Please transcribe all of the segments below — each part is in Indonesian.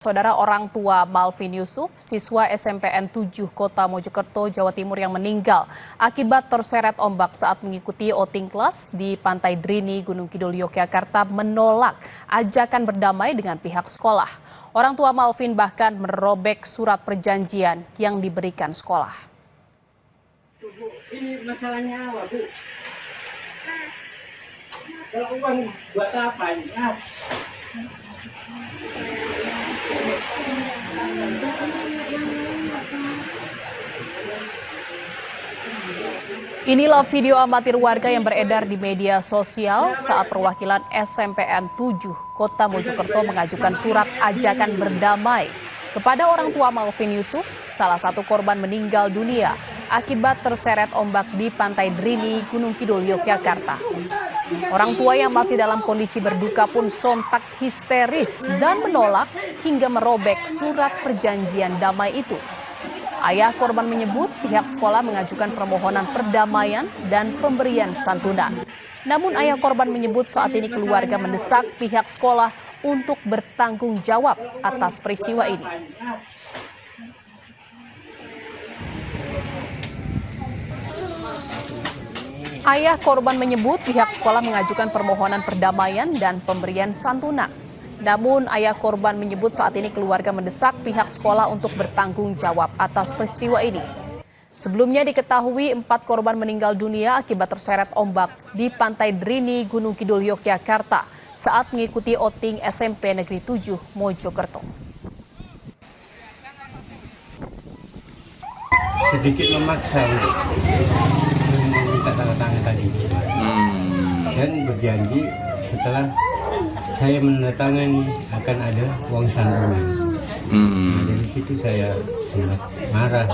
Saudara, orang tua Malvin Yusuf, siswa SMPN 7 Kota Mojokerto, Jawa Timur yang meninggal akibat terseret ombak saat mengikuti outing kelas di Pantai Drini, Gunung Kidul, Yogyakarta, menolak ajakan berdamai dengan pihak sekolah. Orang tua Malvin bahkan merobek surat perjanjian yang diberikan sekolah. Ini masalahnya apa, Bu? Kalau uang buat apa ini? Inilah video amatir warga yang beredar di media sosial saat perwakilan SMPN 7 Kota Mojokerto mengajukan surat ajakan berdamai kepada orang tua Malvin Yusuf, salah satu korban meninggal dunia akibat terseret ombak di Pantai Drini, Gunung Kidul, Yogyakarta. Orang tua yang masih dalam kondisi berduka pun sontak histeris dan menolak hingga merobek surat perjanjian damai itu. Ayah korban menyebut pihak sekolah mengajukan permohonan perdamaian dan pemberian santunan. Namun ayah korban menyebut saat ini keluarga mendesak pihak sekolah untuk bertanggung jawab atas peristiwa ini. Ayah korban menyebut pihak sekolah mengajukan permohonan perdamaian dan pemberian santunan. Namun ayah korban menyebut saat ini keluarga mendesak pihak sekolah untuk bertanggung jawab atas peristiwa ini. Sebelumnya diketahui 4 korban meninggal dunia akibat terseret ombak di Pantai Drini, Gunung Kidul, Yogyakarta saat mengikuti outing SMP Negeri 7 Mojokerto. Sedikit memaksa untuk meminta tanda tangan tadi dan berjanji setelah saya menandatangani akan ada uang santunan. Dari situ saya sangat marah.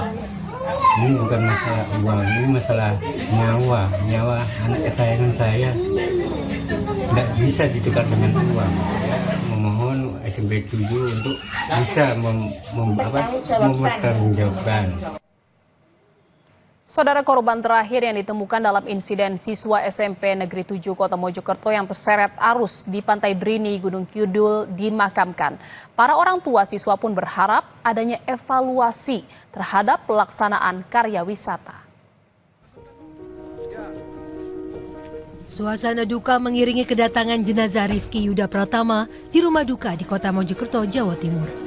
Ini bukan masalah uang, ini masalah nyawa anak kesayangan saya. Tidak bisa ditukar dengan uang. Saya memohon SMP 7 untuk bisa mempertanggungjawabkan. Saudara, korban terakhir yang ditemukan dalam insiden siswa SMP Negeri 7 Kota Mojokerto yang terseret arus di Pantai Drini, Gunung Kidul dimakamkan. Para orang tua siswa pun berharap adanya evaluasi terhadap pelaksanaan karya wisata. Suasana duka mengiringi kedatangan jenazah Rifki Yuda Pratama di rumah duka di Kota Mojokerto, Jawa Timur.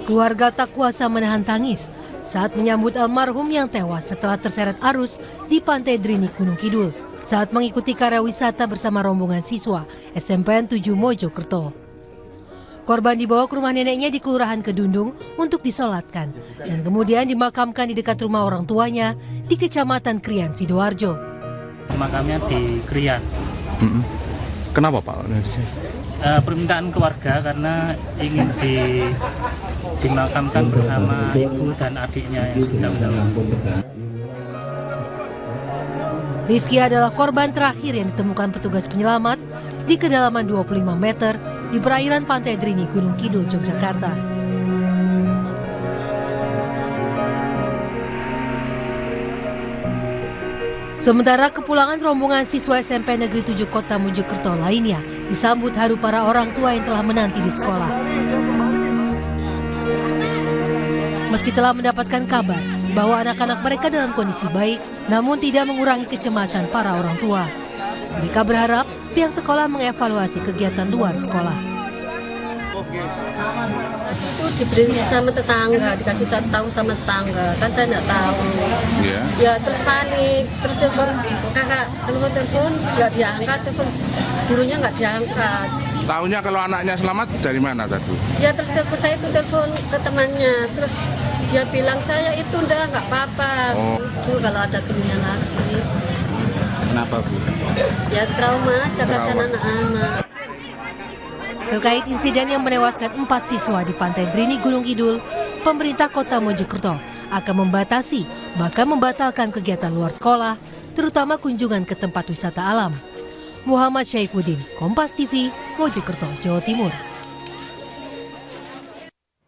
Keluarga tak kuasa menahan tangis saat menyambut almarhum yang tewas setelah terseret arus di Pantai Drini, Gunung Kidul saat mengikuti karya wisata bersama rombongan siswa SMPN 7 Mojokerto. Korban dibawa ke rumah neneknya di Kelurahan Kedundung untuk disolatkan dan kemudian dimakamkan di dekat rumah orang tuanya di Kecamatan Krian, Sidoarjo. Makamnya di Krian. Kenapa, Pak? Permintaan keluarga karena ingin dimakamkan bersama ibu dan adiknya yang sudah meninggal. Rifki adalah korban terakhir yang ditemukan petugas penyelamat di kedalaman 25 meter di perairan Pantai Drini, Gunung Kidul, Yogyakarta. Sementara kepulangan rombongan siswa SMP Negeri 7 Kota Mojokerto lainnya disambut haru para orang tua yang telah menanti di sekolah. Meski telah mendapatkan kabar bahwa anak-anak mereka dalam kondisi baik, namun tidak mengurangi kecemasan para orang tua. Mereka berharap pihak sekolah mengevaluasi kegiatan luar sekolah. Itu diberi sama tetangga, dikasih tahu sama tetangga, kan saya nggak tahu. Ya terus panik, terus telepon kakak, telepon nggak diangkat, telepon gurunya nggak diangkat. Tahunya kalau anaknya selamat dari mana tadi? Ya terus telepon saya itu telepon ke temannya, terus dia bilang saya itu nggak apa-apa. Dulu kalau ada ginian lagi. Kenapa, Bu? Ya trauma, kasihan anak-anak. Terkait insiden yang menewaskan 4 siswa di Pantai Drini, Gunung Kidul, pemerintah Kota Mojokerto akan membatasi bahkan membatalkan kegiatan luar sekolah, terutama kunjungan ke tempat wisata alam. Muhammad Syaifuddin, Kompas TV, Mojokerto, Jawa Timur.